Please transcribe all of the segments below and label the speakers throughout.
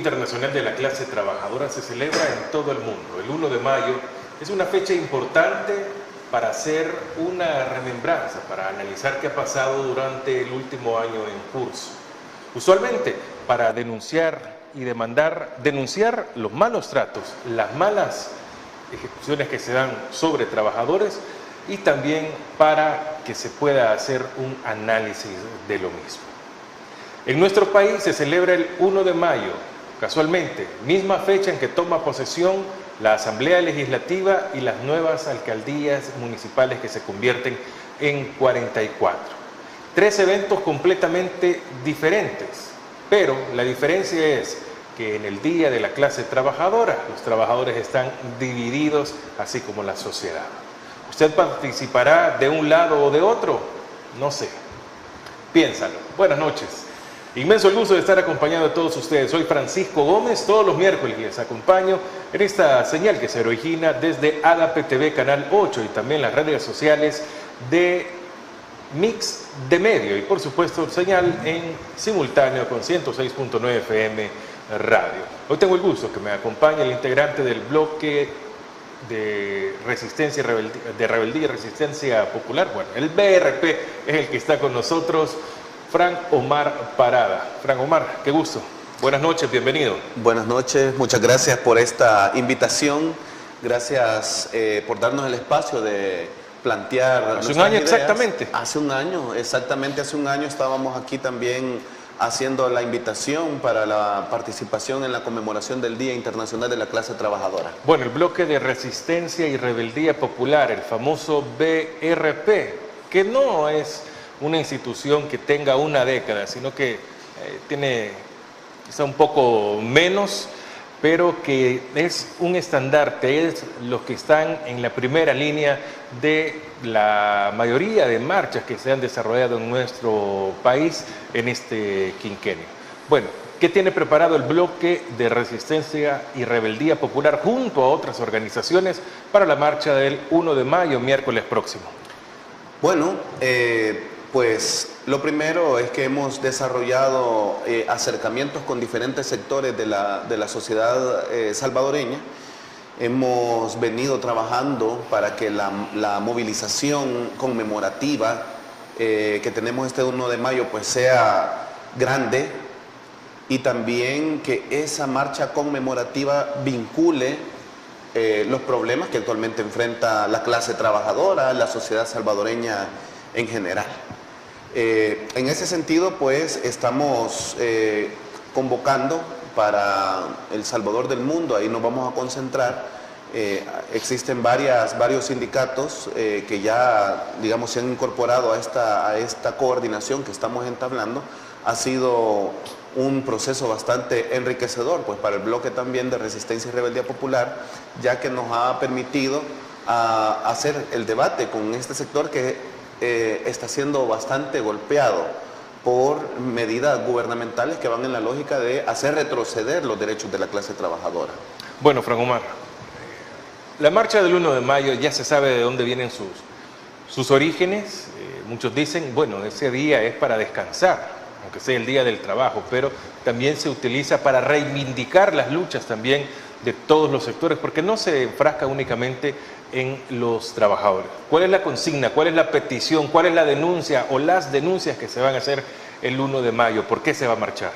Speaker 1: Internacional de la Clase Trabajadora se celebra en todo el mundo. El 1 de mayo es una fecha importante para hacer una remembranza, para analizar qué ha pasado durante el último año en curso. Usualmente para denunciar los malos tratos, las malas ejecuciones que se dan sobre trabajadores y también para que se pueda hacer un análisis de lo mismo. En nuestro país se celebra el 1 de mayo, casualmente, misma fecha en que toma posesión la Asamblea Legislativa y las nuevas alcaldías municipales que se convierten en 44. Tres eventos completamente diferentes, pero la diferencia es que en el Día de la Clase Trabajadora, los trabajadores están divididos, así como la sociedad. ¿Usted participará de un lado o de otro? No sé. Piénsalo. Buenas noches. Inmenso el gusto de estar acompañado de todos ustedes. Soy Francisco Gómez, todos los miércoles les acompaño en esta señal que se origina desde Agape TV Canal 8 y también las redes sociales de Mix de Medio y por supuesto señal en simultáneo con 106.9 FM Radio. Hoy tengo el gusto que me acompañe el integrante del bloque de Resistencia y Rebeldía y Resistencia Popular, bueno, el BRP es el que está con nosotros, Frank Omar Parada. Frank Omar, qué gusto. Buenas noches, bienvenido.
Speaker 2: Buenas noches, muchas gracias por esta invitación. Gracias por darnos el espacio de plantear.
Speaker 1: Hace un año ideas. Exactamente.
Speaker 2: Hace un año, exactamente hace un año estábamos aquí también haciendo la invitación para la participación en la conmemoración del Día Internacional de la Clase Trabajadora.
Speaker 1: Bueno, el bloque de Resistencia y Rebeldía Popular, el famoso BRP, que no es una institución que tenga una década, sino que tiene quizá un poco menos, pero que es un estandarte, es los que están en la primera línea de la mayoría de marchas que se han desarrollado en nuestro país en este quinquenio. Bueno, ¿qué tiene preparado el bloque de Resistencia y Rebeldía Popular junto a otras organizaciones para la marcha del 1 de mayo, miércoles próximo?
Speaker 2: Bueno, pues lo primero es que hemos desarrollado acercamientos con diferentes sectores de la sociedad salvadoreña. Hemos venido trabajando para que la movilización conmemorativa que tenemos este 1 de mayo pues sea grande y también que esa marcha conmemorativa vincule los problemas que actualmente enfrenta la clase trabajadora, la sociedad salvadoreña en general. En ese sentido, pues, estamos convocando para El Salvador del Mundo, ahí nos vamos a concentrar. Existen varios sindicatos que ya, digamos, se han incorporado a esta coordinación que estamos entablando. Ha sido un proceso bastante enriquecedor, pues, para el bloque también de Resistencia y Rebeldía Popular, ya que nos ha permitido hacer el debate con este sector que está siendo bastante golpeado por medidas gubernamentales que van en la lógica de hacer retroceder los derechos de la clase trabajadora.
Speaker 1: Bueno, Frank Omar, la marcha del 1 de mayo ya se sabe de dónde vienen sus orígenes. Muchos dicen, bueno, ese día es para descansar, aunque sea el día del trabajo, pero también se utiliza para reivindicar las luchas también de todos los sectores, porque no se enfrasca únicamente en los trabajadores. ¿Cuál es la consigna? ¿Cuál es la petición? ¿Cuál es la denuncia o las denuncias que se van a hacer el 1 de mayo? ¿Por qué se va a marchar?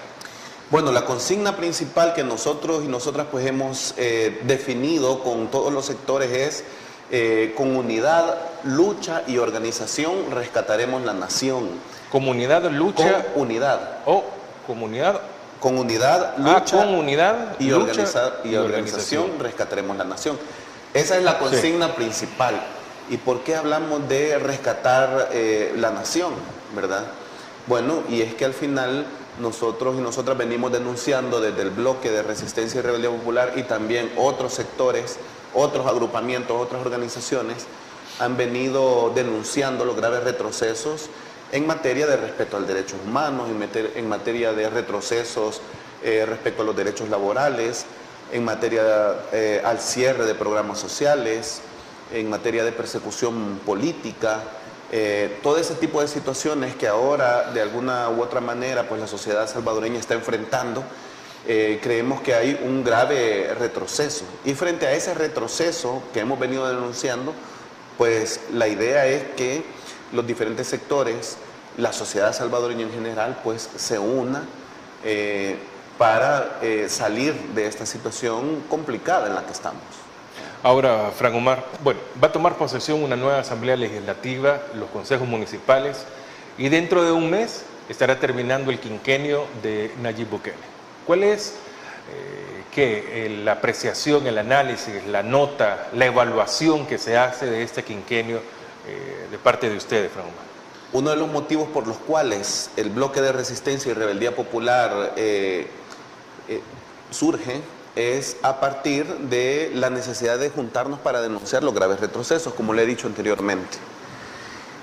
Speaker 2: Bueno, la consigna principal que nosotros y nosotras pues hemos definido con todos los sectores es con unidad, lucha y organización rescataremos la nación.
Speaker 1: Comunidad, lucha...
Speaker 2: Con unidad.
Speaker 1: Comunidad...
Speaker 2: Con unidad, lucha,
Speaker 1: con unidad,
Speaker 2: y
Speaker 1: organización
Speaker 2: rescataremos la nación. Esa es la consigna principal. ¿Y por qué hablamos de rescatar la nación, verdad? Bueno, y es que al final nosotros y nosotras venimos denunciando desde el bloque de Resistencia y Rebeldía Popular y también otros sectores, otros agrupamientos, otras organizaciones han venido denunciando los graves retrocesos en materia de respeto al derechos humanos, en materia de retrocesos respecto a los derechos laborales, en materia al cierre de programas sociales, en materia de persecución política, todo ese tipo de situaciones que ahora de alguna u otra manera pues la sociedad salvadoreña está enfrentando creemos que hay un grave retroceso. Y frente a ese retroceso que hemos venido denunciando, pues la idea es que los diferentes sectores, la sociedad salvadoreña en general, pues se una para salir de esta situación complicada en la que estamos.
Speaker 1: Ahora, Fran Omar, bueno, va a tomar posesión una nueva Asamblea Legislativa, los consejos municipales, y dentro de un mes estará terminando el quinquenio de Nayib Bukele. ¿Cuál es la apreciación, el análisis, la nota, la evaluación que se hace de este quinquenio de parte de ustedes, Fran Omar?
Speaker 2: Uno de los motivos por los cuales el bloque de resistencia y rebeldía popular surge es a partir de la necesidad de juntarnos para denunciar los graves retrocesos, como le he dicho anteriormente.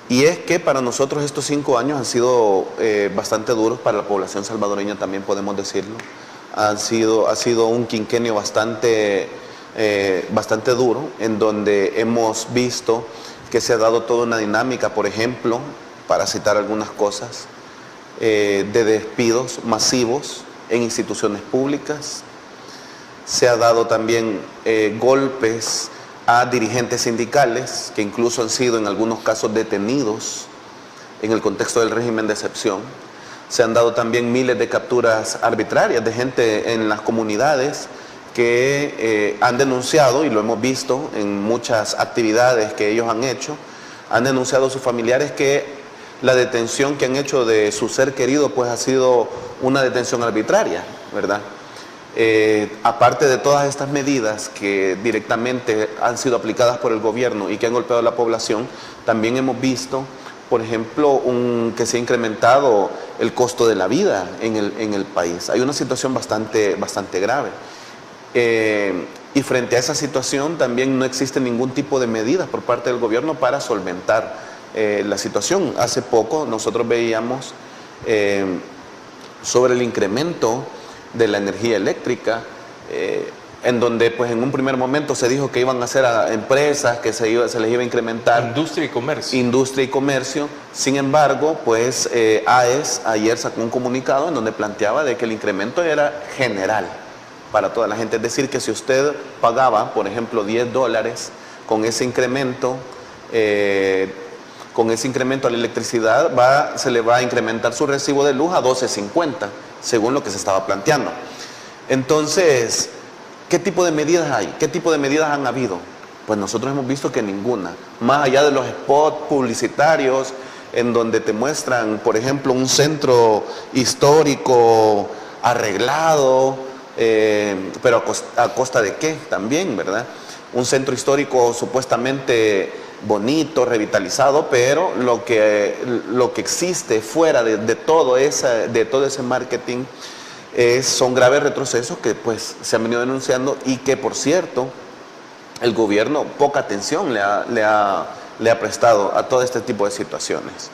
Speaker 2: Y es que para nosotros estos 5 años han sido bastante duros, para la población salvadoreña también podemos decirlo. Ha sido un quinquenio bastante duro, en donde hemos visto que se ha dado toda una dinámica, por ejemplo, para citar algunas cosas, de despidos masivos en instituciones públicas. Se ha dado también golpes a dirigentes sindicales, que incluso han sido en algunos casos detenidos en el contexto del régimen de excepción. Se han dado también miles de capturas arbitrarias de gente en las comunidades que han denunciado, y lo hemos visto en muchas actividades que ellos han hecho, han denunciado a sus familiares que la detención que han hecho de su ser querido pues ha sido una detención arbitraria, ¿verdad? Aparte de todas estas medidas que directamente han sido aplicadas por el gobierno y que han golpeado a la población, también hemos visto, por ejemplo, que se ha incrementado el costo de la vida en el país. Hay una situación bastante grave. Y frente a esa situación también no existe ningún tipo de medidas por parte del gobierno para solventar la situación. Hace poco nosotros veíamos sobre el incremento de la energía eléctrica, en donde pues en un primer momento se dijo que iban a ser a empresas, que se les iba a incrementar
Speaker 1: industria y comercio.
Speaker 2: Industria y comercio. Sin embargo, pues AES ayer sacó un comunicado en donde planteaba de que el incremento era general para toda la gente. Es decir, que si usted pagaba, por ejemplo, $10 con ese incremento a la electricidad, se le va a incrementar su recibo de luz a $12.50, según lo que se estaba planteando. Entonces, ¿qué tipo de medidas hay? ¿Qué tipo de medidas han habido? Pues nosotros hemos visto que ninguna. Más allá de los spots publicitarios, en donde te muestran, por ejemplo, un centro histórico arreglado, pero a costa de qué también, ¿verdad? Un centro histórico supuestamente bonito, revitalizado, pero lo que existe fuera de todo ese marketing son graves retrocesos que pues se han venido denunciando, y que, por cierto, el gobierno poca atención le ha prestado a todo este tipo de situaciones.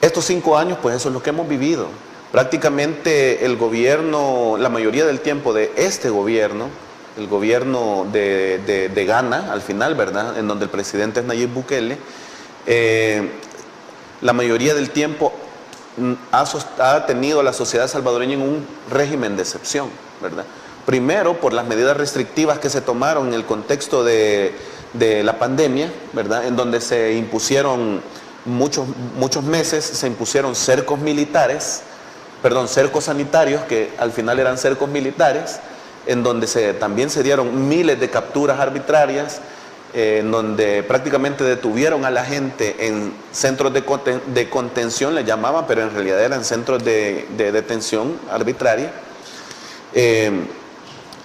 Speaker 2: Estos 5 años, pues eso es lo que hemos vivido. Prácticamente el gobierno, la mayoría del tiempo de este gobierno, el gobierno de Ghana, al final, ¿verdad?, en donde el presidente es Nayib Bukele, la mayoría del tiempo ha tenido a la sociedad salvadoreña en un régimen de excepción, ¿verdad? Primero, por las medidas restrictivas que se tomaron en el contexto de la pandemia, ¿verdad?, en donde se impusieron muchos meses, se impusieron cercos sanitarios, que al final eran cercos militares, en donde también se dieron miles de capturas arbitrarias, en donde prácticamente detuvieron a la gente en centros de contención, le llamaban, pero en realidad eran centros de detención arbitraria.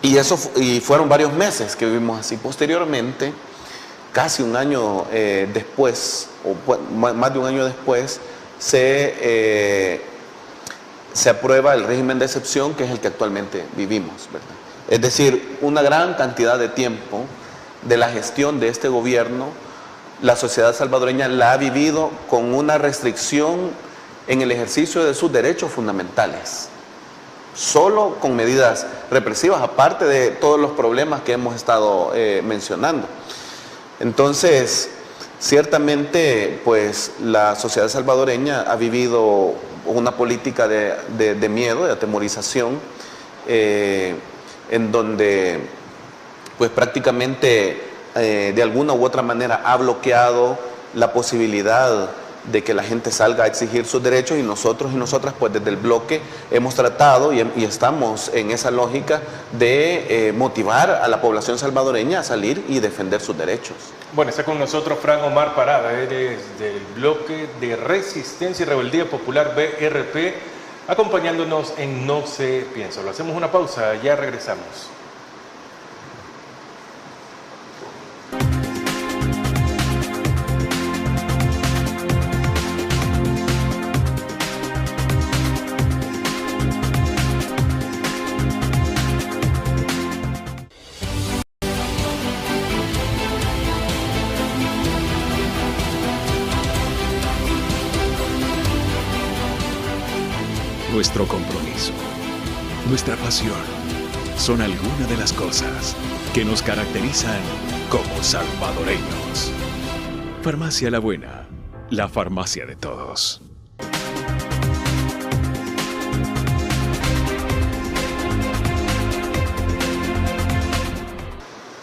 Speaker 2: Y fueron varios meses que vivimos así. Posteriormente, casi un año después, o más de un año después, se aprueba el régimen de excepción, que es el que actualmente vivimos, ¿verdad? Es decir, una gran cantidad de tiempo de la gestión de este gobierno, la sociedad salvadoreña la ha vivido con una restricción en el ejercicio de sus derechos fundamentales, solo con medidas represivas, aparte de todos los problemas que hemos estado mencionando. Entonces, ciertamente, pues la sociedad salvadoreña ha vivido una política de miedo, de atemorización, en donde pues prácticamente de alguna u otra manera ha bloqueado la posibilidad de que la gente salga a exigir sus derechos, y nosotros y nosotras pues desde el bloque hemos tratado y estamos en esa lógica de motivar a la población salvadoreña a salir y defender sus derechos.
Speaker 1: Bueno, está con nosotros Fran Omar Parada, eres del bloque de Resistencia y Rebeldía Popular BRP, acompañándonos en No se piensa. Lo hacemos una pausa, ya regresamos.
Speaker 3: Nuestro compromiso, nuestra pasión, son algunas de las cosas que nos caracterizan como salvadoreños. Farmacia La Buena, la farmacia de todos.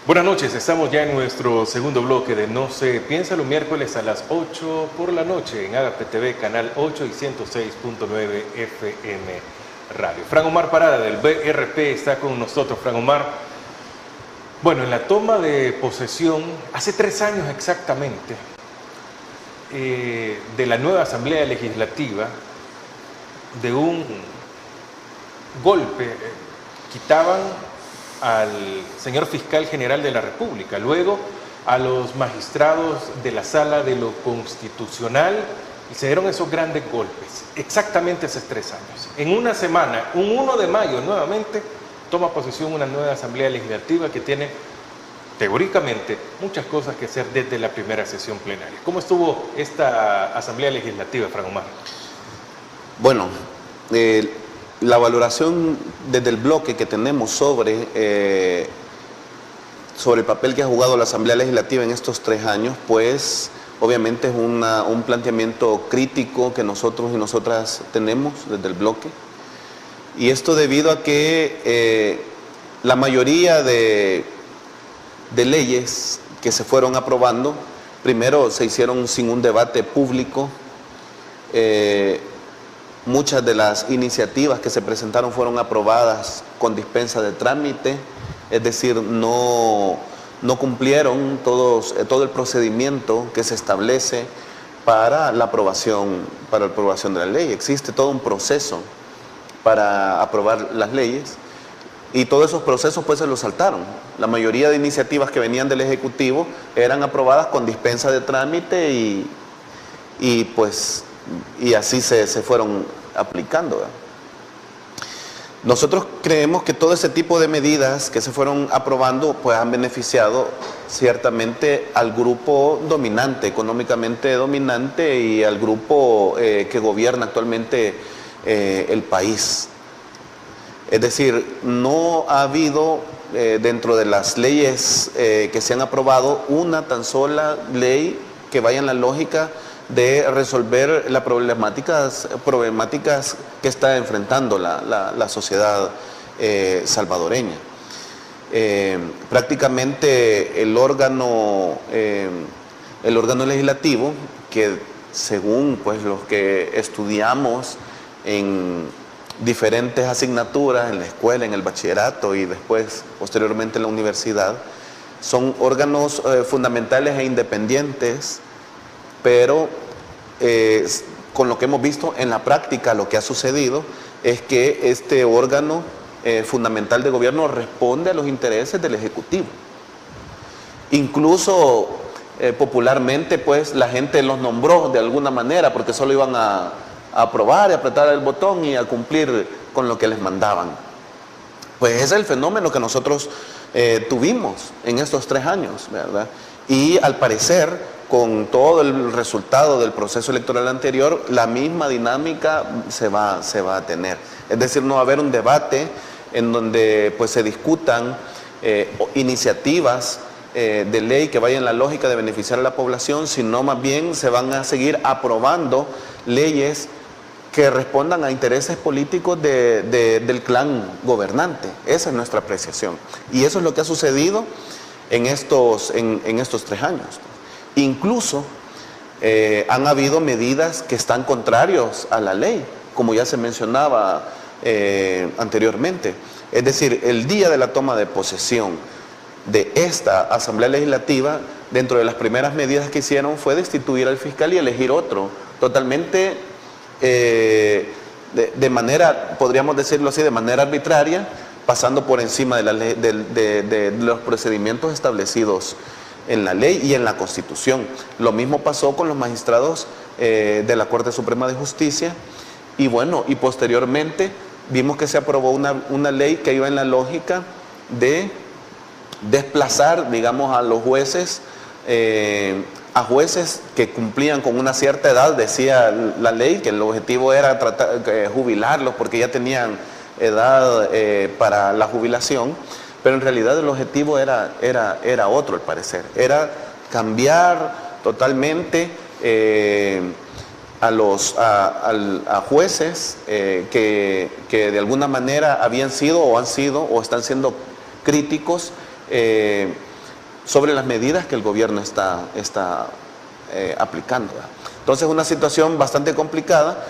Speaker 1: Buenas noches, estamos ya en nuestro segundo bloque de No se piensa, los miércoles a las 8 por la noche en Agape TV, canal 8 y 106.9 FM Radio. Fran Omar Parada del BRP está con nosotros. Fran Omar, bueno, en la toma de posesión, hace 3 años exactamente, de la nueva Asamblea Legislativa, de un golpe, quitaban al señor fiscal general de la República, luego a los magistrados de la Sala de lo Constitucional, y se dieron esos grandes golpes, exactamente hace 3 años. En una semana, un 1 de mayo, nuevamente toma posesión una nueva Asamblea Legislativa que tiene, teóricamente, muchas cosas que hacer desde la primera sesión plenaria. ¿Cómo estuvo esta Asamblea Legislativa, Fran Omar?
Speaker 2: Bueno, la valoración desde el bloque que tenemos sobre el papel que ha jugado la Asamblea Legislativa en estos 3 años, pues obviamente es un planteamiento crítico que nosotros y nosotras tenemos desde el bloque. Y esto debido a que la mayoría de leyes que se fueron aprobando, primero se hicieron sin un debate público. Muchas de las iniciativas que se presentaron fueron aprobadas con dispensa de trámite, es decir, no cumplieron todo el procedimiento que se establece para la aprobación de la ley. Existe todo un proceso para aprobar las leyes y todos esos procesos pues se los saltaron. La mayoría de iniciativas que venían del Ejecutivo eran aprobadas con dispensa de trámite y así se fueron aplicando. Nosotros creemos que todo ese tipo de medidas que se fueron aprobando pues han beneficiado ciertamente al grupo dominante, económicamente dominante, y al grupo que gobierna actualmente el país. Es decir, no ha habido dentro de las leyes que se han aprobado una tan sola ley que vaya en la lógica de resolver las problemáticas que está enfrentando la sociedad salvadoreña. Prácticamente el órgano legislativo, que según pues los que estudiamos en diferentes asignaturas en la escuela, en el bachillerato y después posteriormente en la universidad, son órganos fundamentales e independientes, pero con lo que hemos visto en la práctica, lo que ha sucedido es que este órgano fundamental de gobierno responde a los intereses del Ejecutivo. Incluso popularmente pues la gente los nombró de alguna manera porque solo iban a aprobar y apretar el botón y a cumplir con lo que les mandaban. Pues ese es el fenómeno que nosotros tuvimos en estos 3 años, ¿verdad? Y al parecer, con todo el resultado del proceso electoral anterior, la misma dinámica se va a tener. Es decir, no va a haber un debate en donde pues se discutan iniciativas de ley que vayan en la lógica de beneficiar a la población, sino más bien se van a seguir aprobando leyes que respondan a intereses políticos del clan gobernante. Esa es nuestra apreciación. Y eso es lo que ha sucedido en estos 3 años. Incluso han habido medidas que están contrarios a la ley, como ya se mencionaba anteriormente. Es decir, el día de la toma de posesión de esta Asamblea Legislativa, dentro de las primeras medidas que hicieron fue destituir al fiscal y elegir otro, totalmente de manera, podríamos decirlo así, de manera arbitraria, pasando por encima de los procedimientos establecidos en la ley y en la Constitución. Lo mismo pasó con los magistrados de la Corte Suprema de Justicia, y bueno, y posteriormente vimos que se aprobó una ley que iba en la lógica de desplazar, digamos, a los jueces, a jueces que cumplían con una cierta edad. Decía la ley que el objetivo era jubilarlos porque ya tenían edad para la jubilación, pero en realidad el objetivo era otro, al parecer. Era cambiar totalmente a jueces que de alguna manera habían sido o han sido o están siendo críticos sobre las medidas que el gobierno está aplicando. Entonces, una situación bastante complicada,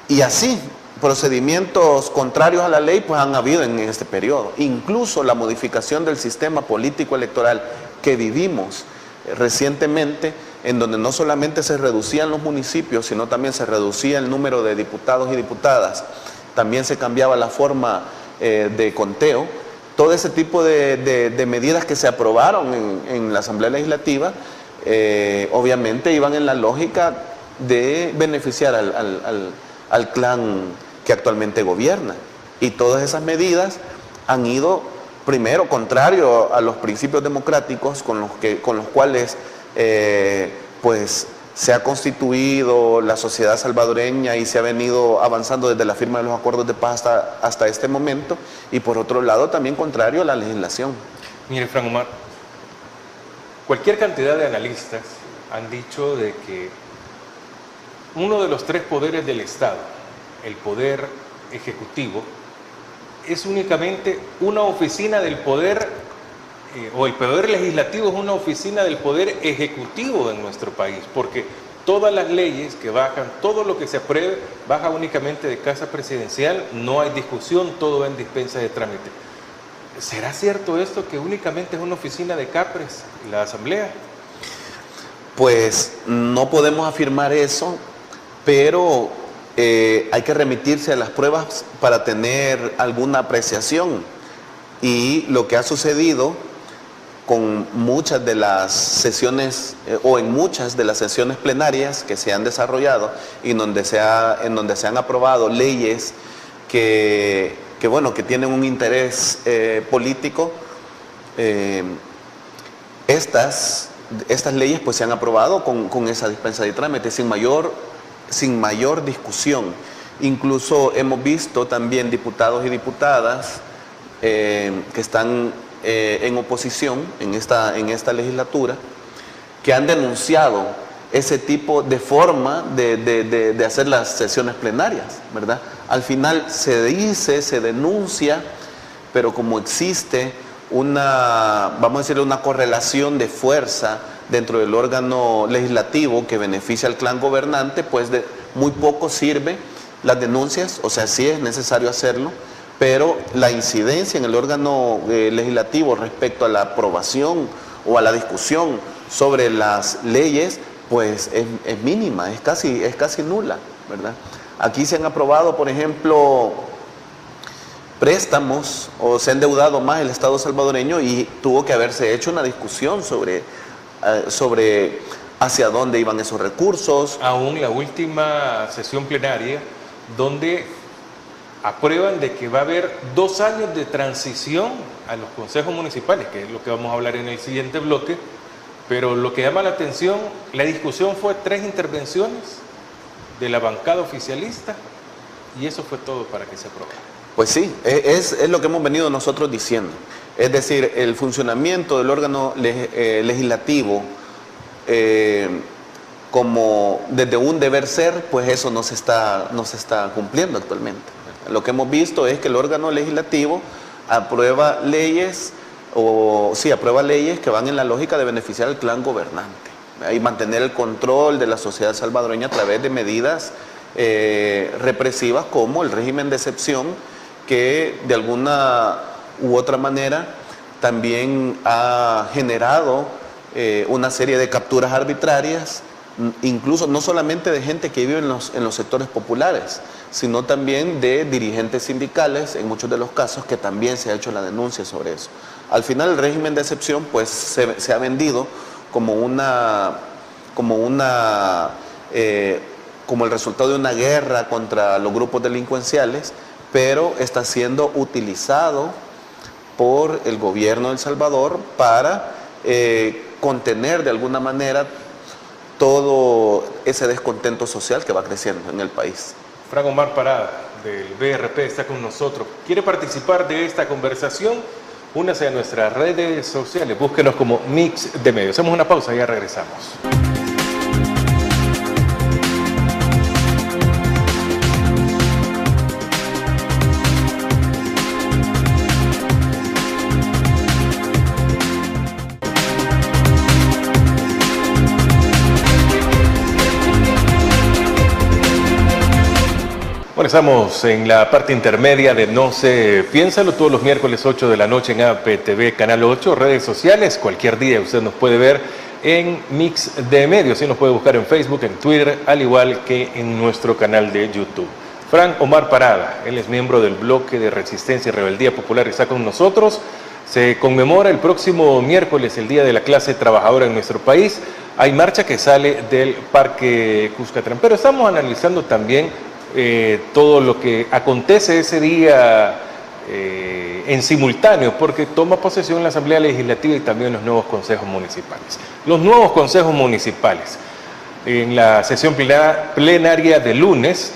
Speaker 2: y así procedimientos contrarios a la ley pues han habido en este periodo. Incluso la modificación del sistema político electoral que vivimos recientemente, en donde no solamente se reducían los municipios, sino también se reducía el número de diputados y diputadas, también se cambiaba la forma de conteo. Todo ese tipo de medidas que se aprobaron en la Asamblea Legislativa, obviamente iban en la lógica de beneficiar al clan que actualmente gobierna. Y todas esas medidas han ido, primero, contrario a los principios democráticos con los cuales pues se ha constituido la sociedad salvadoreña y se ha venido avanzando desde la firma de los acuerdos de paz hasta este momento, y por otro lado también contrario a la legislación.
Speaker 1: Mire, Frank Omar, cualquier cantidad de analistas han dicho de que uno de los 3 poderes del Estado, el poder ejecutivo, es únicamente una oficina del poder, o el poder legislativo es una oficina del poder ejecutivo de nuestro país, porque todas las leyes que bajan, todo lo que se apruebe, baja únicamente de casa presidencial, no hay discusión, todo va en dispensa de trámite. ¿Será cierto esto, que únicamente es una oficina de Capres la Asamblea?
Speaker 2: Pues no podemos afirmar eso, pero hay que remitirse a las pruebas para tener alguna apreciación. Y lo que ha sucedido con muchas de las sesiones o en muchas de las sesiones plenarias que se han desarrollado y en donde se han aprobado leyes que tienen un interés político, estas leyes pues se han aprobado con esa dispensa de trámite sin mayor discusión. Incluso hemos visto también diputados y diputadas que están en oposición en esta legislatura, que han denunciado ese tipo de forma de hacer las sesiones plenarias, ¿verdad? Al final se dice, se denuncia, pero como existe vamos a decirle, una correlación de fuerza dentro del órgano legislativo que beneficia al clan gobernante, pues muy poco sirve las denuncias. O sea, sí es necesario hacerlo, pero la incidencia en el órgano legislativo respecto a la aprobación o a la discusión sobre las leyes, pues es mínima, es casi nula, ¿verdad? Aquí se han aprobado, por ejemplo, préstamos, o se ha endeudado más el Estado salvadoreño, y tuvo que haberse hecho una discusión sobre hacia dónde iban esos recursos.
Speaker 1: Aún la última sesión plenaria, donde aprueban de que va a haber 2 años de transición a los consejos municipales, que es lo que vamos a hablar en el siguiente bloque, pero lo que llama la atención, la discusión fue 3 intervenciones de la bancada oficialista, y eso fue todo para que se aprobara.
Speaker 2: Pues sí, es lo que hemos venido nosotros diciendo. Es decir, el funcionamiento del órgano legislativo como desde un deber ser, pues eso no se está cumpliendo actualmente. Lo que hemos visto es que el órgano legislativo aprueba leyes que van en la lógica de beneficiar al clan gobernante y mantener el control de la sociedad salvadoreña a través de medidas represivas como el régimen de excepción, que de alguna u otra manera también ha generado una serie de capturas arbitrarias, incluso no solamente de gente que vive en los sectores populares, sino también de dirigentes sindicales, en muchos de los casos, que también se ha hecho la denuncia sobre eso. Al final el régimen de excepción pues se ha vendido como el resultado de una guerra contra los grupos delincuenciales, pero está siendo utilizado por el gobierno de El Salvador para contener de alguna manera todo ese descontento social que va creciendo en el país.
Speaker 1: Frank Omar Parada, del BRP, está con nosotros. ¿Quiere participar de esta conversación? Únase a nuestras redes sociales, búsquenos como Mix de Medios. Hacemos una pausa y ya regresamos. Bueno, estamos en la parte intermedia de No sé, piénsalo, todos los miércoles 8 de la noche en APTV Canal 8, redes sociales, cualquier día usted nos puede ver en Mix de Medios, y nos puede buscar en Facebook, en Twitter, al igual que en nuestro canal de YouTube. Frank Omar Parada, él es miembro del bloque de Resistencia y Rebeldía Popular, está con nosotros. Se conmemora el próximo miércoles el Día de la Clase Trabajadora en nuestro país. Hay marcha que sale del Parque Cuscatlán, pero estamos analizando también todo lo que acontece ese día en simultáneo, porque toma posesión la Asamblea Legislativa y también los nuevos consejos municipales. Los nuevos consejos municipales, en la sesión plenaria de lunes,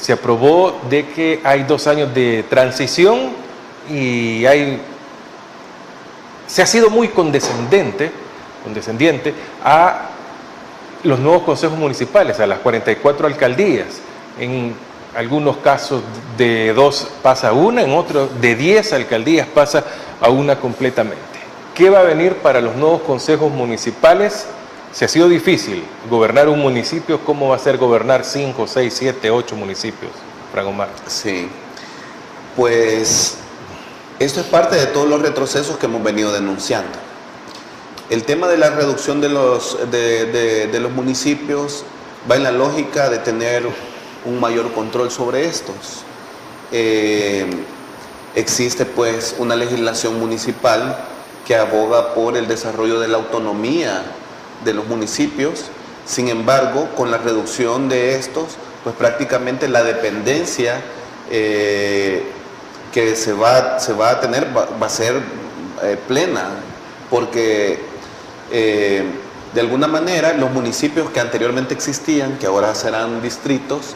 Speaker 1: se aprobó de que hay 2 años de transición y se ha sido muy condescendiente a los nuevos consejos municipales, a las 44 alcaldías. En algunos casos de 2 pasa a 1, en otros de 10 alcaldías pasa a 1 completamente. ¿Qué va a venir para los nuevos consejos municipales? Si ha sido difícil gobernar un municipio, ¿cómo va a ser gobernar 5, 6, 7, 8 municipios, Frank Omar?
Speaker 2: Sí, pues esto es parte de todos los retrocesos que hemos venido denunciando. El tema de la reducción de los municipios va en la lógica de tener un mayor control sobre estos. Existe pues una legislación municipal que aboga por el desarrollo de la autonomía de los municipios. Sin embargo, con la reducción de estos, pues prácticamente la dependencia que se va a tener va a ser plena, porque de alguna manera los municipios que anteriormente existían, que ahora serán distritos,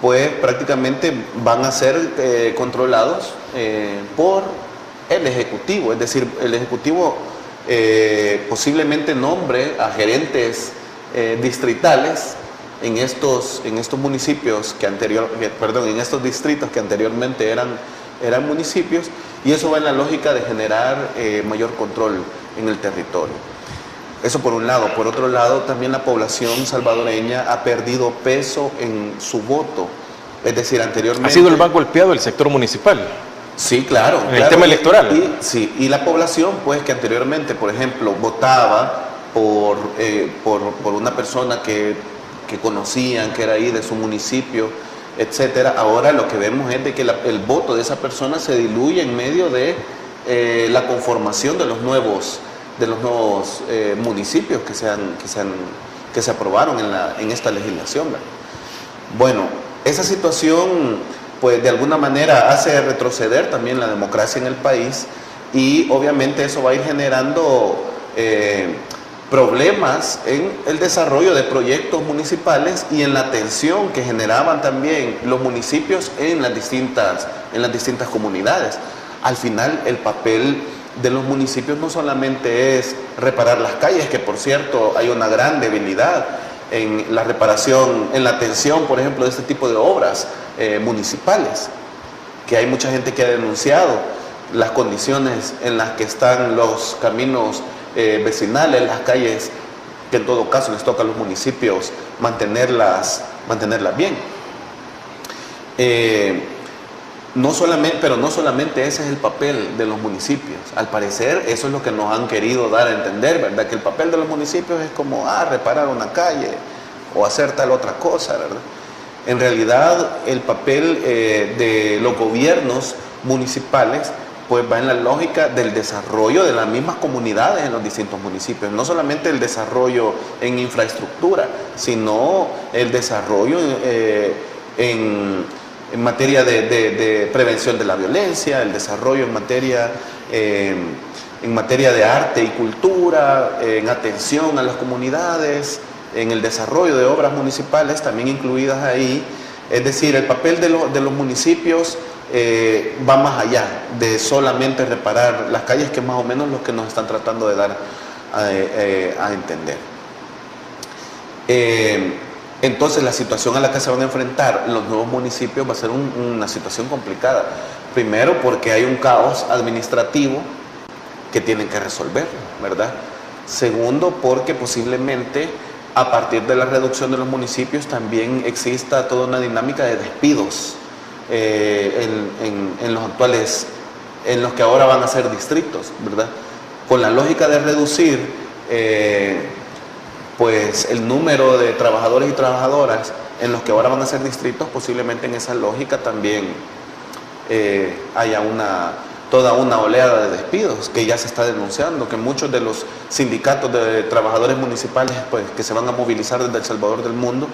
Speaker 2: pues prácticamente van a ser controlados por el Ejecutivo. Es decir, el Ejecutivo posiblemente nombre a gerentes distritales en estos municipios en estos distritos que anteriormente eran municipios, y eso va en la lógica de generar mayor control en el territorio. Eso por un lado. Por otro lado, también la población salvadoreña ha perdido peso en su voto. Es decir, anteriormente...
Speaker 1: ¿Ha sido el más golpeado el sector municipal?
Speaker 2: Sí, claro.
Speaker 1: En el tema electoral.
Speaker 2: Y la población, pues, que anteriormente, por ejemplo, votaba por una persona que conocían, que era ahí de su municipio, etcétera, ahora lo que vemos es de que el voto de esa persona se diluye en medio de la conformación de los nuevos municipios que se aprobaron en esta legislación, ¿verdad? Bueno, esa situación pues de alguna manera hace retroceder también la democracia en el país, y obviamente eso va a ir generando problemas en el desarrollo de proyectos municipales y en la atención que generaban también los municipios en las distintas comunidades. Al final, el papel de los municipios no solamente es reparar las calles, que por cierto hay una gran debilidad en la reparación, en la atención, por ejemplo, de este tipo de obras municipales, que hay mucha gente que ha denunciado las condiciones en las que están los caminos vecinales, las calles, que en todo caso les toca a los municipios mantenerlas bien. Pero no solamente ese es el papel de los municipios. Al parecer eso es lo que nos han querido dar a entender, ¿verdad? Que el papel de los municipios es como reparar una calle o hacer tal otra cosa, ¿verdad? En realidad el papel de los gobiernos municipales pues va en la lógica del desarrollo de las mismas comunidades en los distintos municipios. No solamente el desarrollo en infraestructura, sino el desarrollo en materia de prevención de la violencia, el desarrollo en materia de arte y cultura, en atención a las comunidades, en el desarrollo de obras municipales también incluidas ahí. Es decir, el papel de los municipios va más allá de solamente reparar las calles, que es más o menos lo que nos están tratando de dar a entender. Entonces la situación a la que se van a enfrentar los nuevos municipios va a ser una situación complicada. Primero porque hay un caos administrativo que tienen que resolver, ¿verdad? Segundo porque posiblemente a partir de la reducción de los municipios también exista toda una dinámica de despidos en los actuales, en los que ahora van a ser distritos, ¿verdad? Con la lógica de reducir pues el número de trabajadores y trabajadoras en los que ahora van a ser distritos, posiblemente en esa lógica también haya toda una oleada de despidos que ya se está denunciando, que muchos de los sindicatos de trabajadores municipales pues, que se van a movilizar desde El Salvador del mundo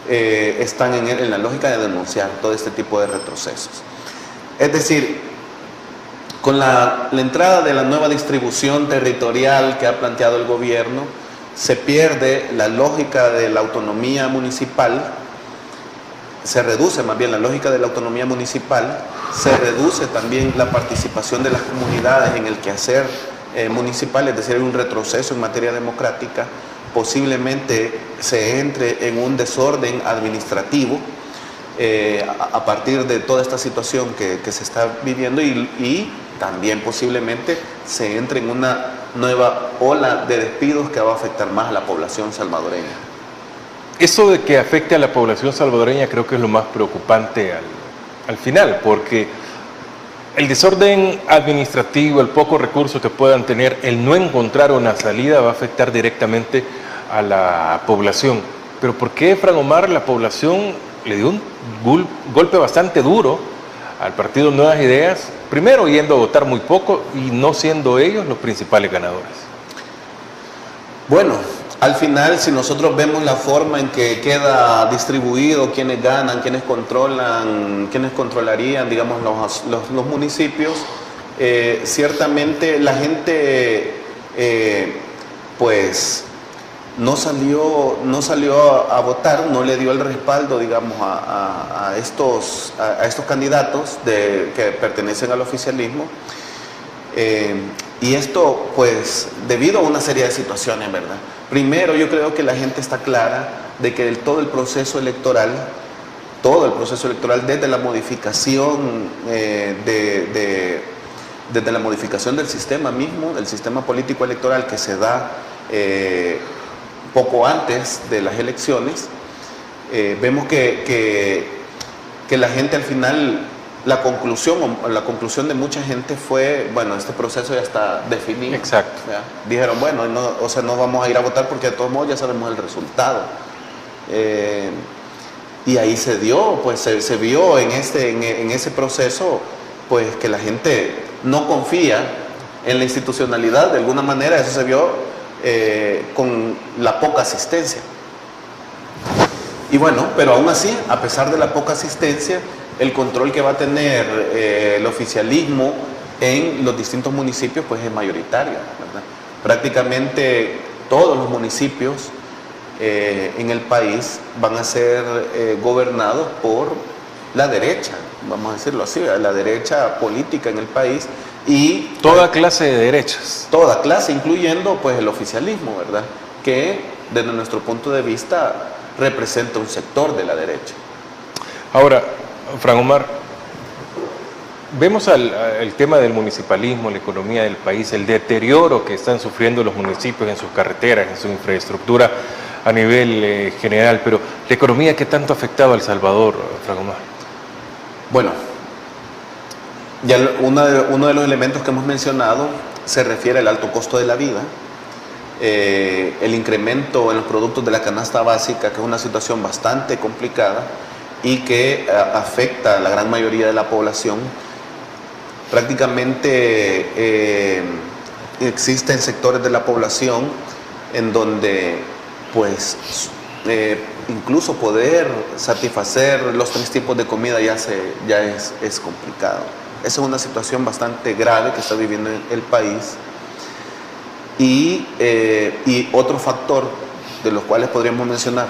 Speaker 2: están en la lógica de denunciar todo este tipo de retrocesos. Es decir, con la entrada de la nueva distribución territorial que ha planteado el gobierno, se pierde la lógica de la autonomía municipal, se reduce más bien la lógica de la autonomía municipal, se reduce también la participación de las comunidades en el quehacer municipal, es decir, hay un retroceso en materia democrática, posiblemente se entre en un desorden administrativo a partir de toda esta situación que se está viviendo y también posiblemente se entre en una nueva ola de despidos que va a afectar más a la población salvadoreña.
Speaker 1: Eso de que afecte a la población salvadoreña creo que es lo más preocupante al final, porque el desorden administrativo, el poco recurso que puedan tener, el no encontrar una salida va a afectar directamente a la población. Pero ¿por qué, Fran Omar, la población le dio un golpe bastante duro al partido Nuevas Ideas? Primero yendo a votar muy poco y no siendo ellos los principales ganadores.
Speaker 2: Bueno, al final, si nosotros vemos la forma en que queda distribuido quiénes ganan, quiénes controlan, quiénes controlarían, digamos, los municipios, ciertamente la gente, pues, no salió a votar, no le dio el respaldo, digamos, a estos candidatos que pertenecen al oficialismo. Y esto, pues, debido a una serie de situaciones, ¿verdad? Primero, yo creo que la gente está clara de que todo el proceso electoral, desde la modificación desde la modificación del sistema mismo, del sistema político electoral que se da poco antes de las elecciones, vemos que la gente al final, la conclusión de mucha gente fue, bueno, este proceso ya está definido.
Speaker 1: Exacto.
Speaker 2: ¿Ya? Dijeron, bueno, no vamos a ir a votar porque de todos modos ya sabemos el resultado. Y ahí se dio, pues se vio en ese proceso, pues que la gente no confía en la institucionalidad, de alguna manera eso se vio con la poca asistencia. Y bueno, pero aún así, a pesar de la poca asistencia, el control que va a tener el oficialismo en los distintos municipios pues es mayoritario, ¿verdad? Prácticamente todos los municipios en el país van a ser gobernados por la derecha, vamos a decirlo así, la derecha política en el país. Y
Speaker 1: toda clase de derechas.
Speaker 2: Toda clase, incluyendo pues el oficialismo, ¿verdad? Que desde nuestro punto de vista, representa un sector de la derecha.
Speaker 1: Ahora, Fran Omar, vemos el tema del municipalismo, la economía del país, el deterioro que están sufriendo los municipios en sus carreteras, en su infraestructura a nivel general, pero la economía, ¿qué tanto ha afectado a El Salvador, Fran Omar?
Speaker 2: Bueno, ya uno de los elementos que hemos mencionado se refiere al alto costo de la vida, el incremento en los productos de la canasta básica, que es una situación bastante complicada y que afecta a la gran mayoría de la población. Prácticamente existen sectores de la población en donde pues incluso poder satisfacer los 3 tipos de comida ya es complicado. Esa es una situación bastante grave que está viviendo el país. Y otro factor de los cuales podríamos mencionar,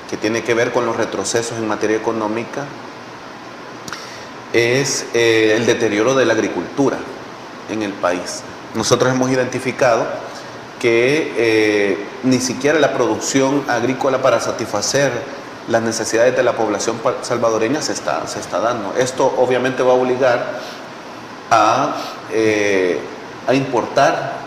Speaker 2: que tiene que ver con los retrocesos en materia económica, es el deterioro de la agricultura en el país. Nosotros hemos identificado que ni siquiera la producción agrícola para satisfacer las necesidades de la población salvadoreña se está dando. Esto obviamente va a obligar a importar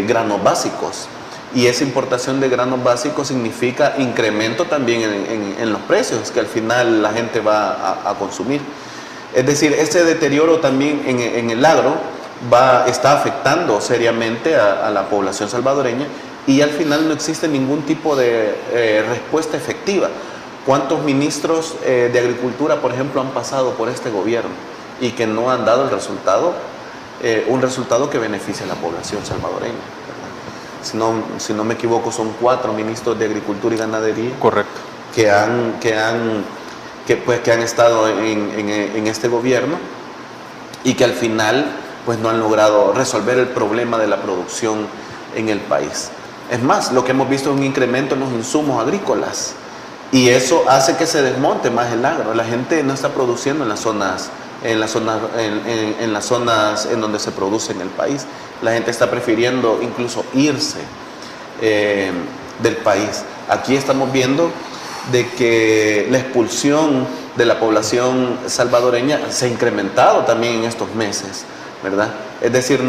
Speaker 2: granos básicos, y esa importación de granos básicos significa incremento también en los precios que al final la gente va a consumir. Es decir, ese deterioro también en el agro está afectando seriamente a la población salvadoreña, y al final no existe ningún tipo de respuesta efectiva. ¿Cuántos ministros de Agricultura, por ejemplo, han pasado por este gobierno y que no han dado el resultado, un resultado que beneficie a la población salvadoreña? Si no me equivoco, son 4 ministros de Agricultura y Ganadería.
Speaker 1: Correcto.
Speaker 2: Que han estado en este gobierno y que al final pues no han logrado resolver el problema de la producción en el país. Es más, lo que hemos visto es un incremento en los insumos agrícolas, y eso hace que se desmonte más el agro. La gente no está produciendo en las zonas en donde se produce en el país. La gente está prefiriendo incluso irse del país. Aquí estamos viendo de que la expulsión de la población salvadoreña se ha incrementado también en estos meses, ¿verdad? Es decir,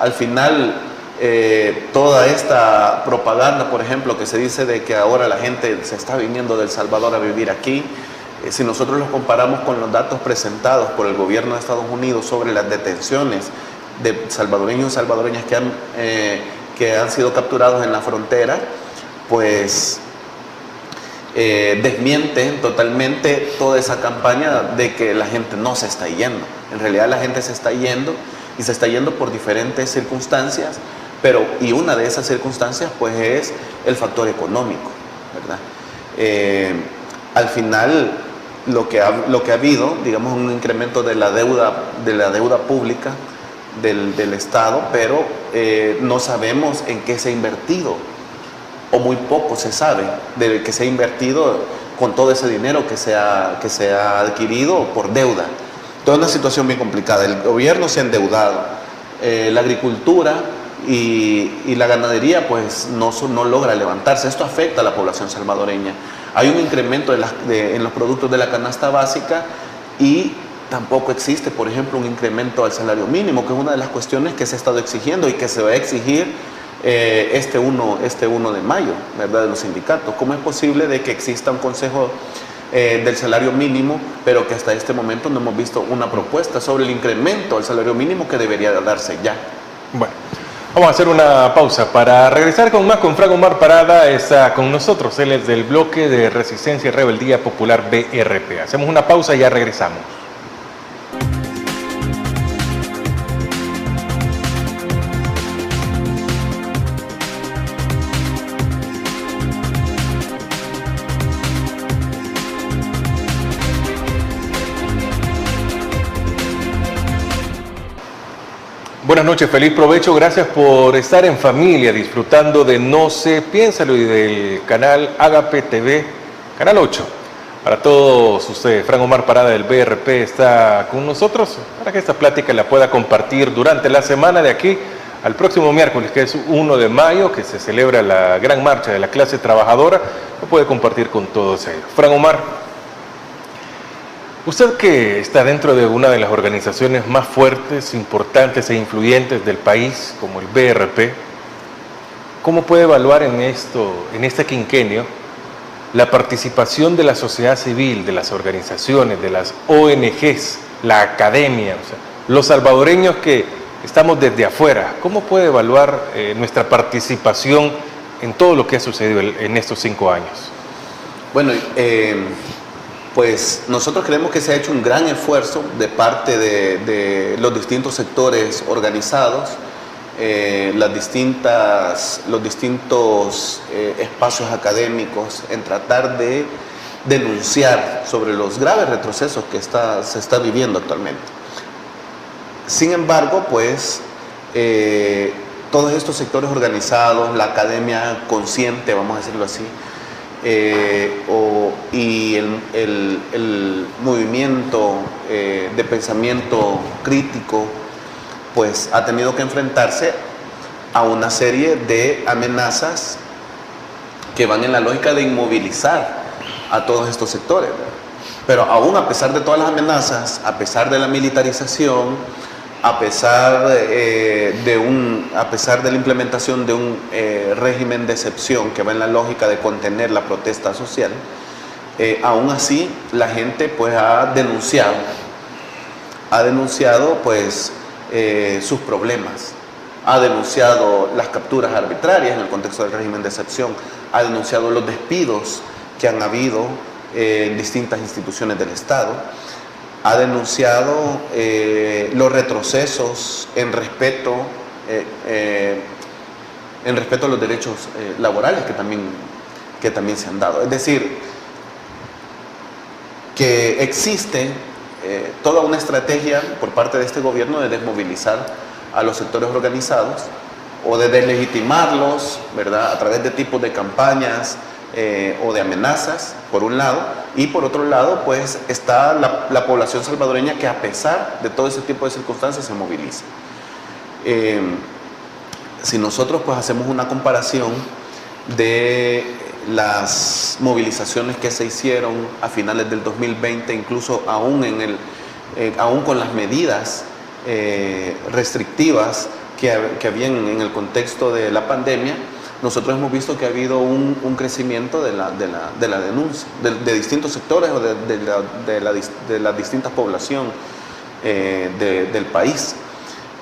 Speaker 2: al final toda esta propaganda, por ejemplo, que se dice de que ahora la gente se está viniendo de El Salvador a vivir aquí, si nosotros los comparamos con los datos presentados por el gobierno de Estados Unidos sobre las detenciones de salvadoreños y salvadoreñas que han sido capturados en la frontera, pues desmienten totalmente toda esa campaña de que la gente no se está yendo. En realidad la gente se está yendo, y se está yendo por diferentes circunstancias, y una de esas circunstancias pues es el factor económico, ¿verdad? Al final lo que ha habido, digamos, un incremento de la deuda pública del Estado, pero no sabemos en qué se ha invertido, o muy poco se sabe de que se ha invertido con todo ese dinero que se ha adquirido por deuda. Toda una situación bien complicada. El gobierno se ha endeudado, la agricultura y la ganadería pues no logra levantarse. Esto afecta a la población salvadoreña. Hay un incremento en los productos de la canasta básica, y tampoco existe, por ejemplo, un incremento al salario mínimo, que es una de las cuestiones que se ha estado exigiendo y que se va a exigir este 1 de mayo, ¿verdad?, de los sindicatos. ¿Cómo es posible de que exista un consejo del salario mínimo, pero que hasta este momento no hemos visto una propuesta sobre el incremento al salario mínimo que debería darse ya?
Speaker 1: Bueno, vamos a hacer una pausa para regresar con más con Fran Omar Parada. Está con nosotros, él es del bloque de Resistencia y Rebeldía Popular BRP. Hacemos una pausa y ya regresamos. Buenas noches, feliz provecho, gracias por estar en familia disfrutando de No sé, piénsalo, y del canal Agape TV, canal 8. Para todos ustedes, Fran Omar Parada del BRP está con nosotros para que esta plática la pueda compartir durante la semana de aquí al próximo miércoles, que es 1 de mayo, que se celebra la gran marcha de la clase trabajadora, lo puede compartir con todos ellos. Fran Omar, usted que está dentro de una de las organizaciones más fuertes, importantes e influyentes del país, como el BRP, ¿cómo puede evaluar en este quinquenio la participación de la sociedad civil, de las organizaciones, de las ONGs, la academia, o sea, los salvadoreños que estamos desde afuera? ¿Cómo puede evaluar nuestra participación en todo lo que ha sucedido en estos 5 años?
Speaker 2: Bueno, pues nosotros creemos que se ha hecho un gran esfuerzo de parte de los distintos sectores organizados, los distintos espacios académicos en tratar de denunciar sobre los graves retrocesos que se está viviendo actualmente. Sin embargo, pues todos estos sectores organizados, la academia consciente, vamos a decirlo así, y el movimiento de pensamiento crítico, pues ha tenido que enfrentarse a una serie de amenazas que van en la lógica de inmovilizar a todos estos sectores, ¿verdad? Pero aún a pesar de todas las amenazas, a pesar de la militarización, a pesar de la implementación de un régimen de excepción que va en la lógica de contener la protesta social, aún así la gente pues ha denunciado pues sus problemas, ha denunciado las capturas arbitrarias en el contexto del régimen de excepción, ha denunciado los despidos que han habido en distintas instituciones del Estado, ha denunciado los retrocesos en respeto a los derechos laborales que también se han dado. Es decir, que existe toda una estrategia por parte de este gobierno de desmovilizar a los sectores organizados o de deslegitimarlos, ¿verdad?, a través de tipos de campañas o de amenazas, por un lado, y por otro lado, pues está la población salvadoreña que a pesar de todo ese tipo de circunstancias se moviliza. Si nosotros pues hacemos una comparación de las movilizaciones que se hicieron a finales del 2020, incluso aún con las medidas restrictivas que habían en el contexto de la pandemia, nosotros hemos visto que ha habido un crecimiento de la denuncia de distintos sectores o de la distinta población del país.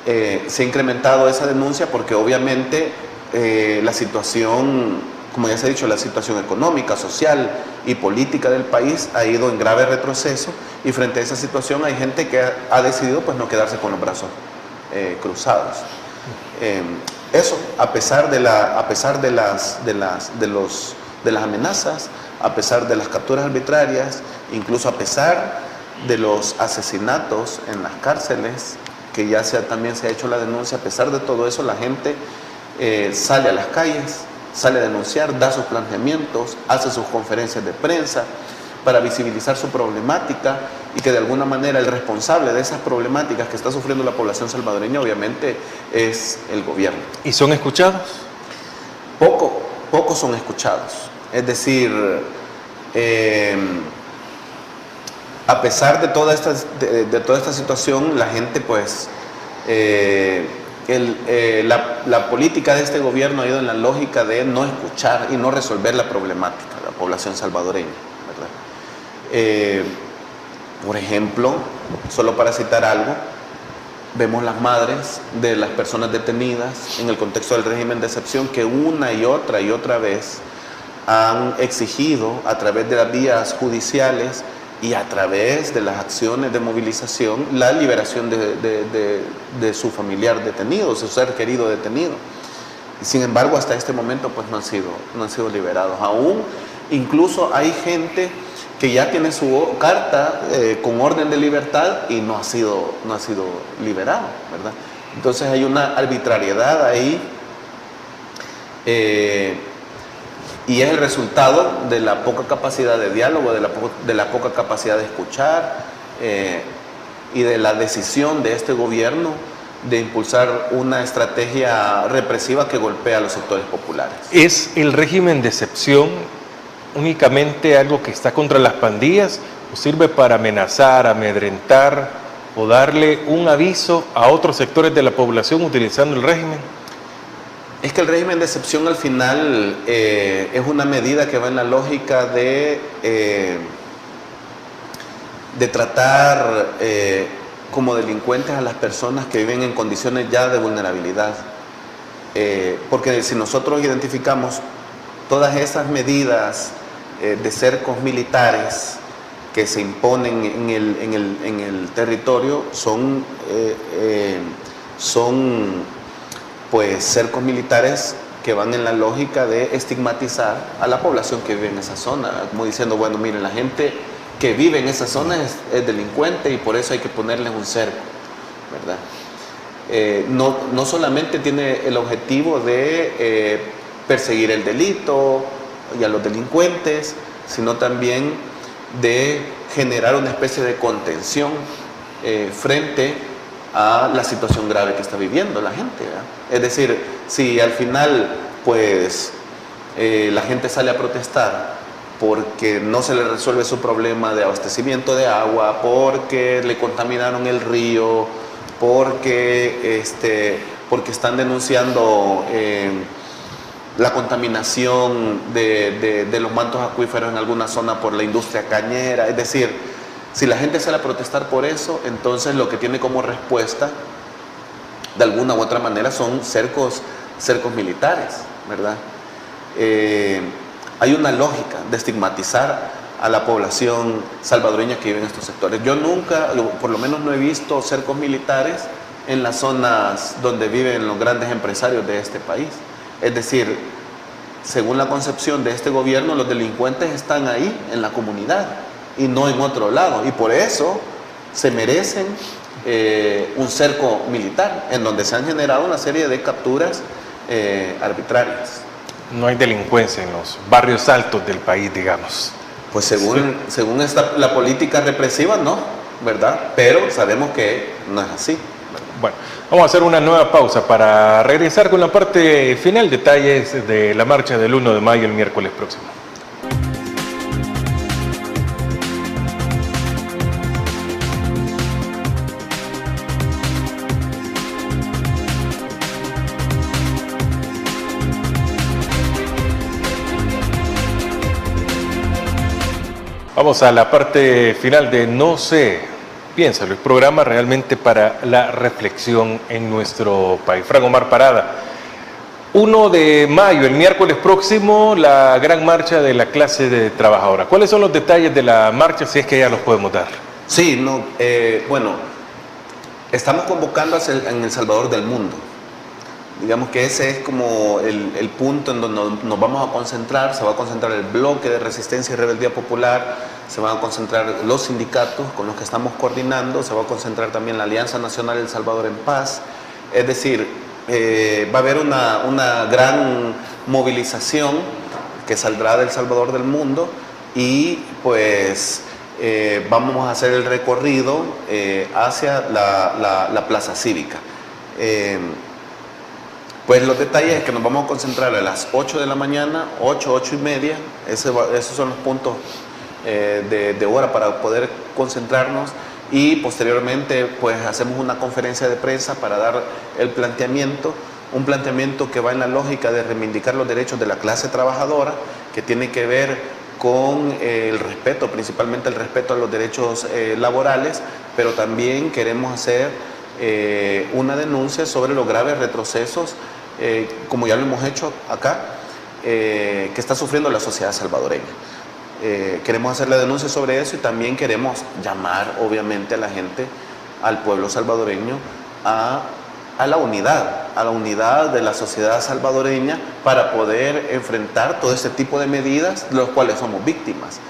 Speaker 2: Se ha incrementado esa denuncia porque obviamente la situación, como ya se ha dicho, la situación económica, social y política del país ha ido en grave retroceso, y frente a esa situación hay gente que ha decidido pues no quedarse con los brazos cruzados. Eso, a pesar de las amenazas, a pesar de las capturas arbitrarias, incluso a pesar de los asesinatos en las cárceles, que ya también se ha hecho la denuncia, a pesar de todo eso, la gente sale a las calles, sale a denunciar, da sus planteamientos, hace sus conferencias de prensa para visibilizar su problemática, y que de alguna manera el responsable de esas problemáticas que está sufriendo la población salvadoreña obviamente es el gobierno.
Speaker 1: ¿Y son escuchados?
Speaker 2: Pocos son escuchados. Es decir, a pesar de toda esta situación, la gente pues, la política de este gobierno ha ido en la lógica de no escuchar y no resolver la problemática de la población salvadoreña, ¿verdad? Por ejemplo, solo para citar algo, vemos las madres de las personas detenidas en el contexto del régimen de excepción que una y otra vez han exigido a través de las vías judiciales y a través de las acciones de movilización la liberación de su familiar detenido, su ser querido detenido. Y sin embargo, hasta este momento pues no han sido liberados. Aún incluso hay gente que ya tiene su carta con orden de libertad y no ha sido liberado, ¿verdad? Entonces hay una arbitrariedad ahí, y es el resultado de la poca capacidad de diálogo, de la poca capacidad de escuchar, y de la decisión de este gobierno de impulsar una estrategia represiva que golpea a los sectores populares.
Speaker 1: ¿Es el régimen de excepción únicamente algo que está contra las pandillas o sirve para amenazar, amedrentar o darle un aviso a otros sectores de la población utilizando el régimen?
Speaker 2: Es que el régimen de excepción al final es una medida que va en la lógica de tratar como delincuentes a las personas que viven en condiciones ya de vulnerabilidad. Porque si nosotros identificamos todas esas medidas de cercos militares que se imponen en el territorio, son pues cercos militares que van en la lógica de estigmatizar a la población que vive en esa zona, como diciendo, bueno, miren, la gente que vive en esa zona es delincuente y por eso hay que ponerles un cerco, ¿verdad? No solamente tiene el objetivo de perseguir el delito y a los delincuentes, sino también de generar una especie de contención frente a la situación grave que está viviendo la gente, ¿verdad? Es decir, si al final pues la gente sale a protestar porque no se le resuelve su problema de abastecimiento de agua, porque le contaminaron el río, porque están denunciando la contaminación de los mantos acuíferos en alguna zona por la industria cañera. Es decir, si la gente sale a protestar por eso, entonces lo que tiene como respuesta, de alguna u otra manera, son cercos militares, ¿verdad? Hay una lógica de estigmatizar a la población salvadoreña que vive en estos sectores. Yo nunca, por lo menos no he visto cercos militares en las zonas donde viven los grandes empresarios de este país. Es decir, según la concepción de este gobierno, los delincuentes están ahí, en la comunidad, y no en otro lado. Y por eso se merecen un cerco militar, en donde se han generado una serie de capturas arbitrarias.
Speaker 1: No hay delincuencia en los barrios altos del país, digamos.
Speaker 2: Pues según la política represiva, no, ¿verdad? Pero sabemos que no es así.
Speaker 1: Bueno, vamos a hacer una nueva pausa para regresar con la parte final, detalles de la marcha del 1 de mayo el miércoles próximo. Vamos a la parte final de No sé, piénsalo, el programa realmente para la reflexión en nuestro país. Franco Omar Parada, 1 de mayo, el miércoles próximo, la gran marcha de la clase de trabajadora. ¿Cuáles son los detalles de la marcha, si es que ya los podemos dar?
Speaker 2: Sí, bueno, estamos convocando en El Salvador del mundo. Digamos que ese es como el punto en donde nos vamos a concentrar. Se va a concentrar el bloque de resistencia y rebeldía popular, se van a concentrar los sindicatos con los que estamos coordinando, se va a concentrar también la Alianza Nacional El Salvador en Paz. Es decir, va a haber una gran movilización que saldrá del Salvador del mundo y pues vamos a hacer el recorrido hacia la plaza cívica. Pues los detalles es que nos vamos a concentrar a las 8 de la mañana, 8 y media, esos son los puntos de hora para poder concentrarnos, y posteriormente pues hacemos una conferencia de prensa para dar el planteamiento, un planteamiento que va en la lógica de reivindicar los derechos de la clase trabajadora, que tiene que ver con el respeto, principalmente el respeto a los derechos laborales, pero también queremos hacer una denuncia sobre los graves retrocesos, como ya lo hemos hecho acá, que está sufriendo la sociedad salvadoreña. Queremos hacer la denuncia sobre eso y también queremos llamar obviamente a la gente, al pueblo salvadoreño, a la unidad de la sociedad salvadoreña para poder enfrentar todo este tipo de medidas de los cuales somos víctimas.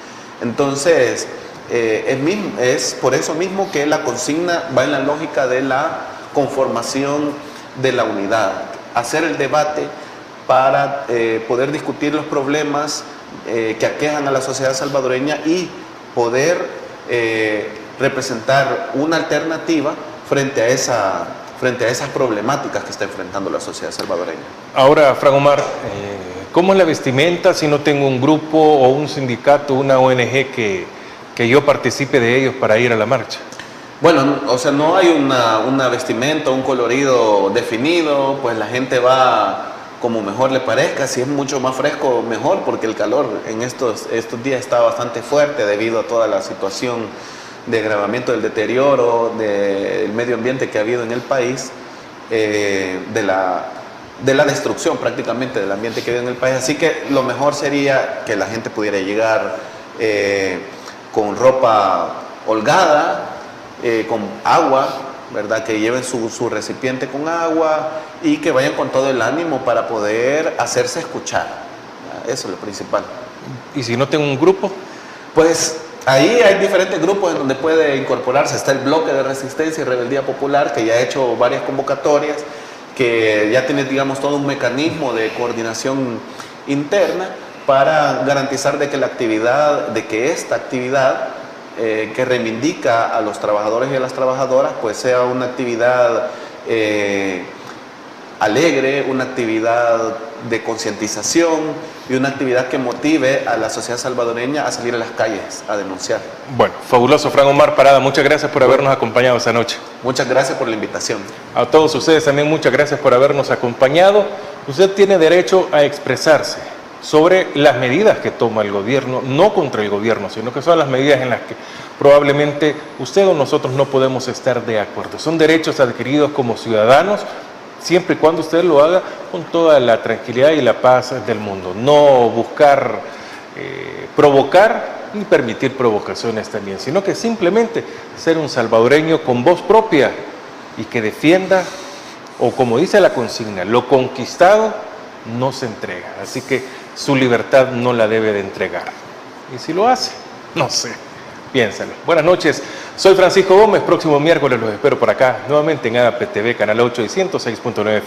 Speaker 2: Entonces, es por eso mismo que la consigna va en la lógica de la conformación de la unidad, hacer el debate para poder discutir los problemas que aquejan a la sociedad salvadoreña y poder representar una alternativa frente a frente a esas problemáticas que está enfrentando la sociedad salvadoreña.
Speaker 1: Ahora, Fran Omar, ¿cómo es la vestimenta si no tengo un grupo o un sindicato, una ONG que yo participe de ellos para ir a la marcha?
Speaker 2: Bueno, o sea, no hay una vestimenta, un colorido definido, pues la gente va como mejor le parezca. Si es mucho más fresco, mejor, porque el calor en estos días está bastante fuerte debido a toda la situación de agravamiento del deterioro del medio ambiente que ha habido en el país, de la destrucción prácticamente del ambiente que ha habido en el país. Así que lo mejor sería que la gente pudiera llegar con ropa holgada, con agua, ¿verdad? Que lleven su recipiente con agua y que vayan con todo el ánimo para poder hacerse escuchar. Eso es lo principal.
Speaker 1: ¿Y si no tengo un grupo?
Speaker 2: Pues ahí hay diferentes grupos en donde puede incorporarse. Está el Bloque de Resistencia y Rebeldía Popular, que ya ha hecho varias convocatorias, que ya tiene, digamos, todo un mecanismo de coordinación interna para garantizar de que esta actividad que reivindica a los trabajadores y a las trabajadoras, pues sea una actividad alegre, una actividad de concientización y una actividad que motive a la sociedad salvadoreña a salir a las calles a denunciar.
Speaker 1: Bueno, fabuloso, Fran Omar Parada, muchas gracias por habernos acompañado esta noche.
Speaker 2: Muchas gracias por la invitación.
Speaker 1: A todos ustedes también muchas gracias por habernos acompañado. Usted tiene derecho a expresarse sobre las medidas que toma el gobierno, no contra el gobierno, sino que son las medidas en las que probablemente usted o nosotros no podemos estar de acuerdo. Son derechos adquiridos como ciudadanos, siempre y cuando usted lo haga con toda la tranquilidad y la paz del mundo. No buscar provocar ni permitir provocaciones también, sino que simplemente ser un salvadoreño con voz propia y que defienda, o como dice la consigna, lo conquistado no se entrega. Así que su libertad no la debe de entregar. Y si lo hace, no sé, piénsalo. Buenas noches, soy Francisco Gómez. Próximo miércoles los espero por acá, nuevamente en APTV, Canal 8 y 106.9.